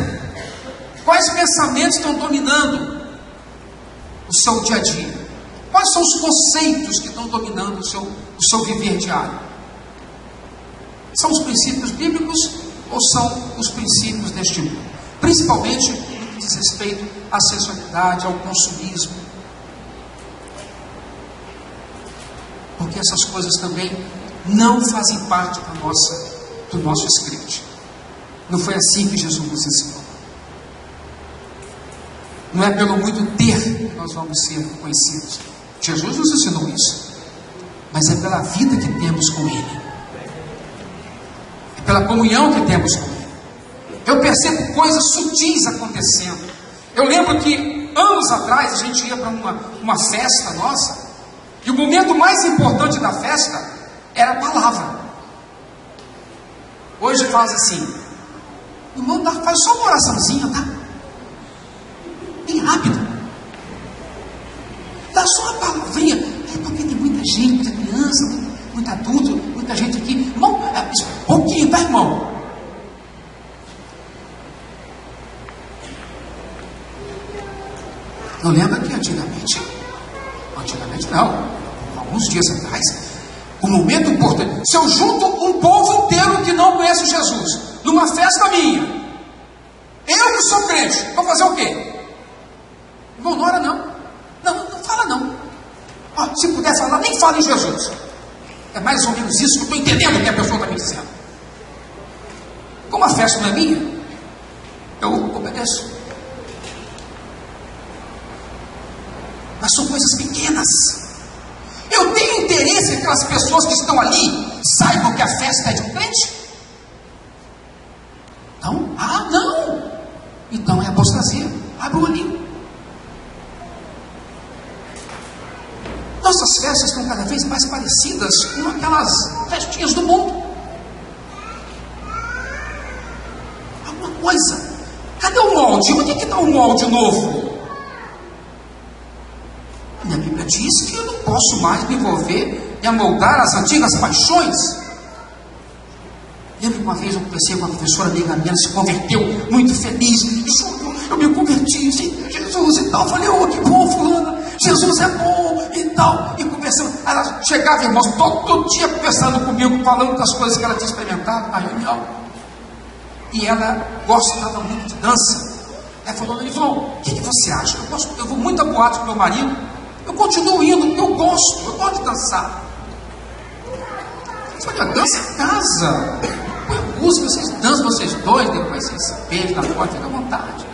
quais pensamentos estão dominando o seu dia a dia? Quais são os conceitos que estão dominando o seu viver diário? São os princípios bíblicos ou são os princípios deste mundo? Principalmente no que diz respeito à sexualidade, ao consumismo. Porque essas coisas também não fazem parte do nosso script. Não foi assim que Jesus nos ensinou. Não é pelo muito ter que nós vamos ser conhecidos. Jesus nos ensinou isso. Mas é pela vida que temos com Ele. É pela comunhão que temos com Ele. Eu percebo coisas sutis acontecendo. Eu lembro que anos atrás a gente ia para uma festa nossa, e o momento mais importante da festa era a palavra. Hoje faz assim, irmão, faz só uma oraçãozinha, tá? Bem rápido. Dá só uma palavrinha. É porque tem muita gente, muita criança, muito adulto, muita gente aqui. Irmão, pouquinho, tá, irmão? Eu lembro que antigamente não, alguns dias atrás, um momento importante, se eu junto um povo inteiro que não conhece Jesus, numa festa minha, eu que sou crente, vou fazer o quê? Irmão, não ora não. Não fala não. Ó, se puder falar, nem fala em Jesus. É mais ou menos isso que eu estou entendendo o que a pessoa está me dizendo. Como a festa não é minha, eu obedeço. Mas são coisas pequenas. Eu tenho interesse em que aquelas pessoas que estão ali saibam que a festa é de um crente? Então, não. Então é apostasia. Abre o olhinho. Nossas festas estão cada vez mais parecidas com aquelas festinhas do mundo. Alguma coisa. Cadê o molde? Onde é que está o molde novo? A minha Bíblia diz que eu não posso mais me envolver e amoldar as antigas paixões. Lembro que uma vez eu conversei com uma professora amiga minha, se converteu muito feliz. Eu me converti, Jesus e tal. Falei, que bom, fulana. Jesus é bom e tal. E conversando. Ela chegava, irmãos, todo dia conversando comigo, falando das coisas que ela tinha experimentado na reunião. E ela gostava muito de dança. Ela falou, Nilson, o que você acha? Eu vou muito a boate com meu marido. Eu continuo indo, porque eu gosto de dançar. Só que a dança em casa. Põe a música, vocês dançam, vocês dois, depois vocês se beijam na porta, fica à vontade.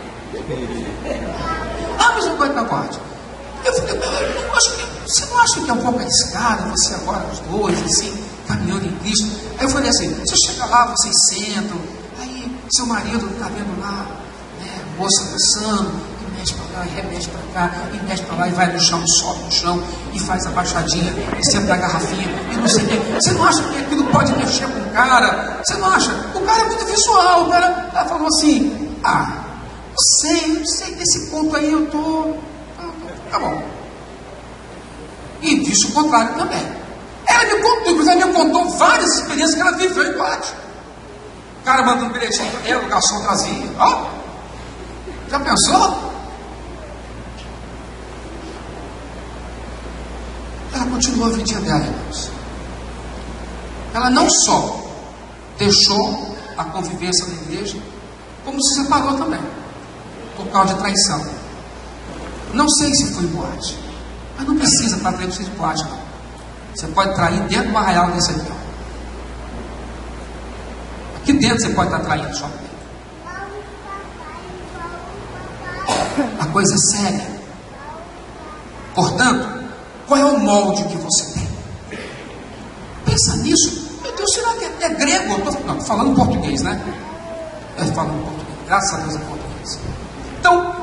Mas eu gosto da boate. Eu falei, você não acha que é um pouco arriscado você agora, os dois, assim, caminhando em Cristo? Aí eu falei assim, você chega lá, vocês sentam, aí seu marido está vendo lá, né, a moça dançando, e mexe para lá, e remexe para cá, e mexe para lá, e vai no chão, sobe no chão, e faz a baixadinha, e senta na garrafinha, e não sei o quê. Você não acha que aquilo pode mexer com o cara? Você não acha? O cara é muito visual, o cara, ela falou assim, não sei, nesse ponto aí eu tô... Tá bom. E disse o contrário também. Ela me contou várias experiências que ela viveu em boate. O cara mandando um bilhetinho para ela, o garçom trazia. Já pensou? Ela continuou a vidinha dela, irmãos. Ela não só deixou a convivência da igreja, como se separou também, por causa de traição. Não sei se foi boate, mas não precisa para trair você de boate, não. Você pode trair dentro de uma arraial desse aqui, Aqui dentro você pode estar traindo só. A coisa é séria. Portanto, qual é o molde que você tem? Pensa nisso. será que é grego? Não, falando português, né? Falando português, graças a Deus é português. Então,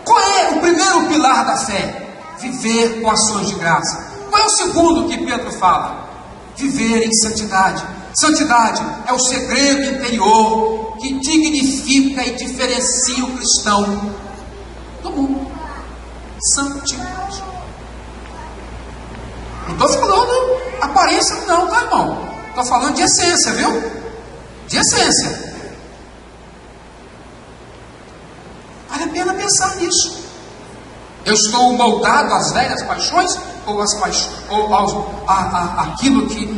qual é o primeiro pilar da fé? Viver com ações de graça. Qual é o segundo que Pedro fala? Viver em santidade. Santidade é o segredo interior que dignifica e diferencia o cristão do mundo. Santidade. Não estou falando aparência não, tá, irmão? Estou falando de essência, viu? De essência. Vale a pena pensar nisso. Eu estou moldado às velhas paixões ou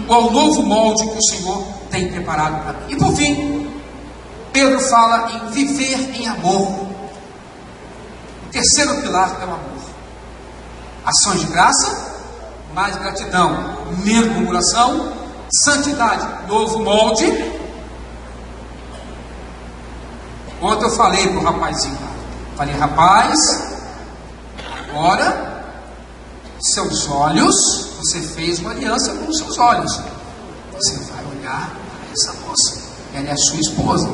ao novo molde que o Senhor tem preparado para mim? E por fim, Pedro fala em viver em amor. O terceiro pilar é o amor. Ações de graça, mais gratidão, menos murmuração, santidade, novo molde. Ontem eu falei para o rapazinho lá. Falei, rapaz, agora seus olhos, você fez uma aliança com os seus olhos. Você vai olhar para essa moça. Ela é a sua esposa.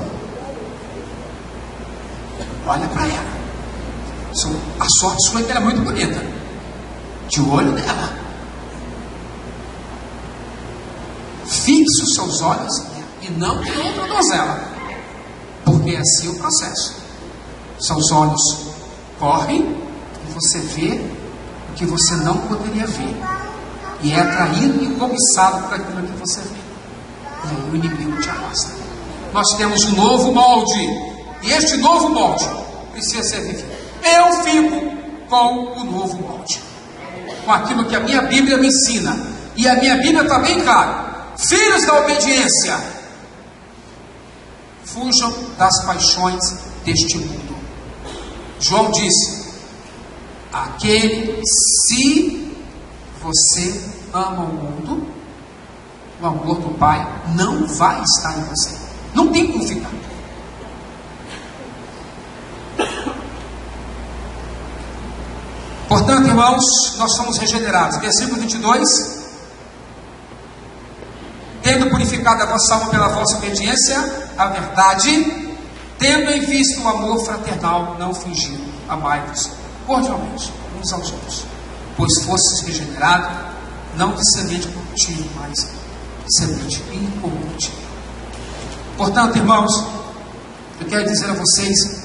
Olha para ela. A sorte sua é que ela é muito bonita. De olho nela. Fixe os seus olhos e não em outra donzela. Porque é assim o processo. Seus olhos correm e você vê o que você não poderia ver. E é atraído e cobiçado por aquilo que você vê. E aí o inimigo te arrasta. Nós temos um novo molde. E este novo molde precisa ser vivido. Eu fico com o novo molde. Com aquilo que a minha Bíblia me ensina. E a minha Bíblia está bem clara. Filhos da obediência, fujam das paixões deste mundo. João disse: se você ama o mundo, o amor do Pai não vai estar em você. Não tem como ficar. Portanto, irmãos, nós somos regenerados. Versículo 22. Tendo purificado a vossa alma pela vossa obediência à verdade, tendo em vista o amor fraternal não fingido, amai-vos cordialmente uns aos outros, pois fostes regenerados, não de semente corruptível, mas de semente incorruptível. Portanto, irmãos, eu quero dizer a vocês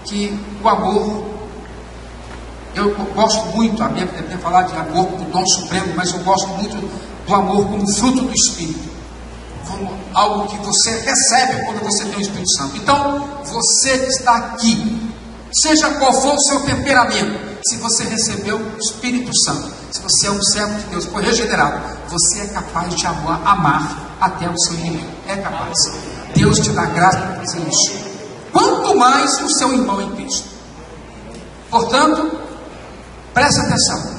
que o amor, eu gosto muito, a Bíblia tem falar de amor como dom supremo, mas eu gosto muito do amor como fruto do Espírito, como algo que você recebe quando você tem o Espírito Santo. Então, você que está aqui, seja qual for o seu temperamento, se você recebeu o Espírito Santo, se você é um servo de Deus, foi regenerado, você é capaz de amar até o seu inimigo. É capaz. Deus te dá graça para fazer isso. Quanto mais o seu irmão em Cristo. Portanto, preste atenção.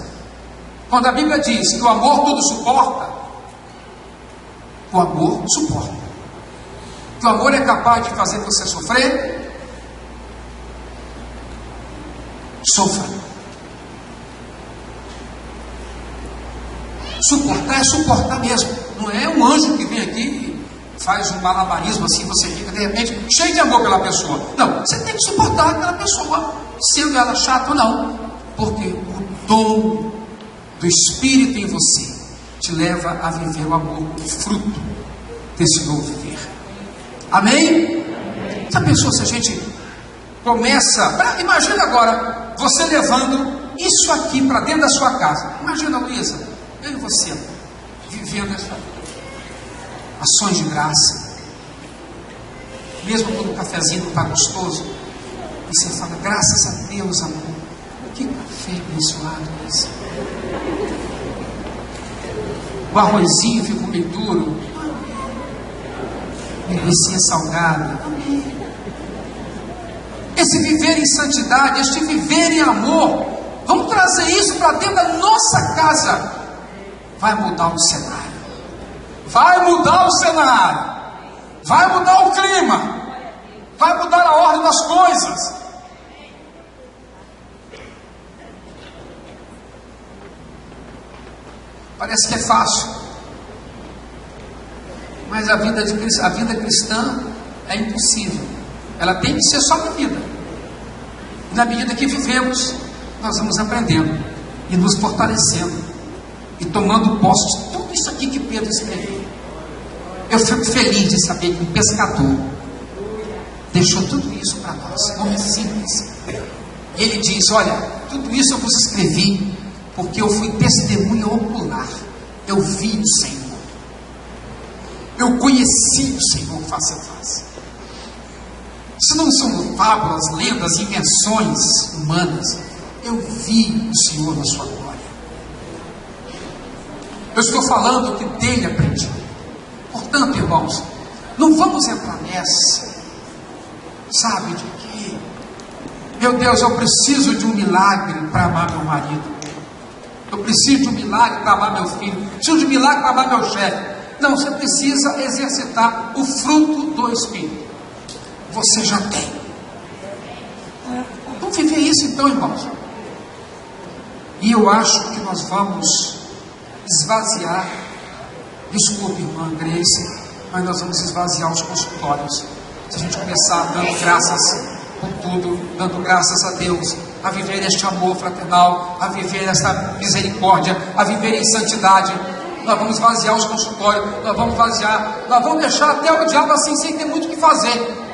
Quando a Bíblia diz que o amor tudo suporta, o amor suporta. Que o amor é capaz de fazer você sofrer, sofra. Suportar é suportar mesmo. Não é um anjo que vem aqui e faz um malabarismo assim, você fica de repente cheio de amor pela pessoa. Não, você tem que suportar aquela pessoa, sendo ela chata ou não, porque o dom do Espírito em você te leva a viver o amor, o fruto desse novo viver. Amém? Já pensou se a gente começa... Imagina agora você levando isso aqui para dentro da sua casa. Imagina, Luísa, eu e você vivendo essa ações de graça, mesmo quando o cafezinho não está gostoso, e você fala, graças a Deus, amor, que café abençoado esse. O arrozinho ficou meio duro, linguiça salgada. Esse viver em santidade, este viver em amor, vamos trazer isso para dentro da nossa casa. Vai mudar o cenário. Vai mudar o cenário. Vai mudar o clima. Vai mudar a ordem das coisas. Parece que é fácil. Mas a vida cristã é impossível. Ela tem que ser só vivida. E na medida que vivemos, nós vamos aprendendo e nos fortalecendo e tomando posse de tudo isso aqui que Pedro escreveu. Eu fico feliz de saber que um pescador deixou tudo isso para nós, homem simples. E ele diz: olha, tudo isso eu vos escrevi porque eu fui testemunha ocular. Eu vi o Senhor. Eu conheci o Senhor face a face. Isso não são fábulas, lendas, invenções humanas. Eu vi o Senhor na sua glória. Eu estou falando que dele aprendi. Portanto, irmãos, não vamos entrar nessa, sabe, de que, meu Deus, eu preciso de um milagre para amar meu marido. Eu preciso de um milagre para amar meu filho. Eu preciso de um milagre para amar meu chefe. Não, você precisa exercitar o fruto do Espírito. Você já tem. Vamos viver isso então, irmãos. E eu acho que nós vamos esvaziar, desculpe, irmã Grace, mas nós vamos esvaziar os consultórios. Se a gente começar dando graças por tudo, dando graças a Deus, a viver este amor fraternal, a viver esta misericórdia, a viver em santidade, nós vamos esvaziar os consultórios, nós vamos deixar até o diabo assim, sem ter muito o que fazer.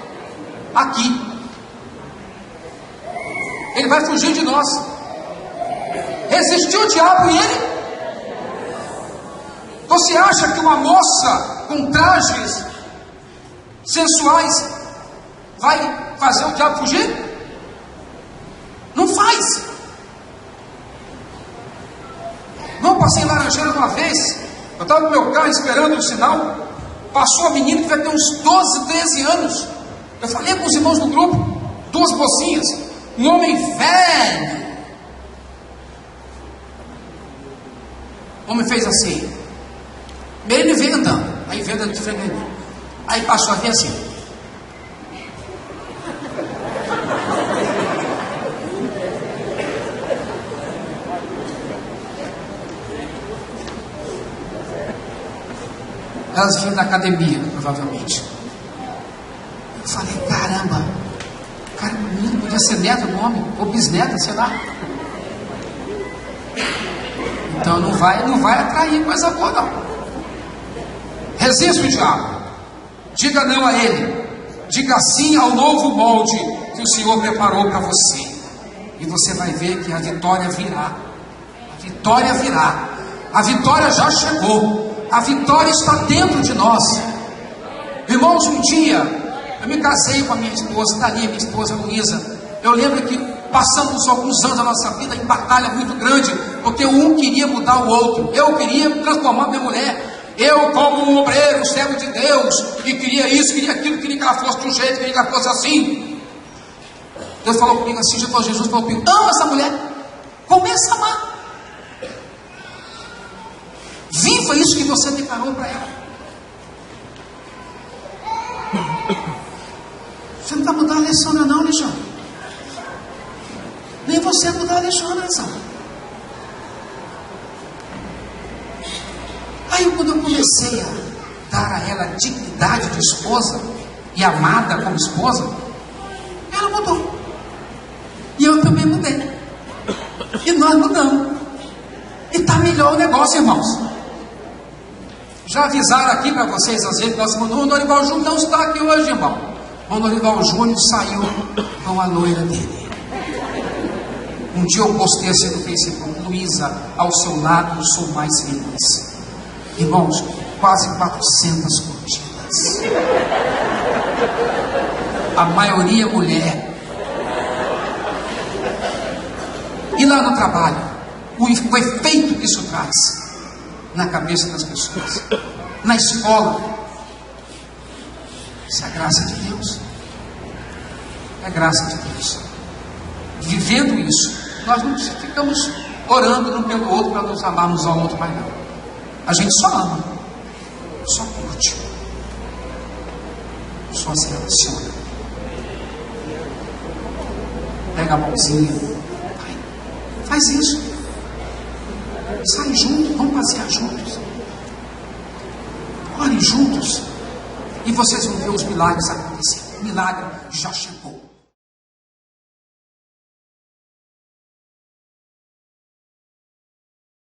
Aqui ele vai fugir de nós. Resistiu o diabo e ele. Você acha que uma moça com trajes sensuais vai fazer o diabo fugir? Não faz. Não, passei em Laranjeira uma vez. Eu estava no meu carro esperando o sinal. Passou a menina que vai ter uns 12, 13 anos. Eu falei com os irmãos do grupo, 2 mocinhas, um homem velho. O homem fez assim. Ele veio andando, aí veio andando de frente a mim. Aí passou a ver assim. Elas vinham da academia, provavelmente. Eu falei, caramba, cara, o menino podia ser neto do homem, ou bisneto, sei lá. Então não vai atrair coisa boa, não. Resista o diabo. Diga não a ele. Diga sim ao novo molde que o Senhor preparou para você. E você vai ver que a vitória virá. A vitória virá. A vitória já chegou. A vitória está dentro de nós. Irmãos, um dia eu me casei com a minha esposa, Dali, minha esposa Luísa. Eu lembro que passamos alguns anos da nossa vida em batalha muito grande, porque um queria mudar o outro. Eu queria transformar minha mulher. Eu, como um obreiro, servo de Deus, e queria isso, queria aquilo, queria que ela fosse de um jeito, queria que ela fosse assim. Deus falou comigo assim, Jesus falou comigo, ama essa mulher, começa a amar. Viva isso que você declarou para ela. Você não está mudando a Alexandra não, Alexandre. Nem você mudar a Alexandra, Alexandre. Aí quando eu comecei a dar a ela a dignidade de esposa e amada como esposa, ela mudou. E eu também mudei. E nós mudamos. E está melhor o negócio, irmãos. Já avisaram aqui para vocês, às vezes, nosso irmão Norival Júnior não está aqui hoje, irmão. O Norival Júnior saiu com a loira dele. Um dia eu postei assim no Facebook, Luísa, ao seu lado eu sou mais feliz. Irmãos, quase 400 curtidas. A maioria mulher. E lá no trabalho, o efeito que isso traz na cabeça das pessoas, na escola. Isso é a graça de Deus. É a graça de Deus. Vivendo isso, nós não ficamos orando um pelo outro para nos amarmos ao outro, mas não. A gente só ama, só curte, só se relaciona. Pega a mãozinha, faz isso. Sai junto, vamos passear juntos. Ore caminhem juntos e vocês vão ver os milagres acontecer. O milagre já chegou.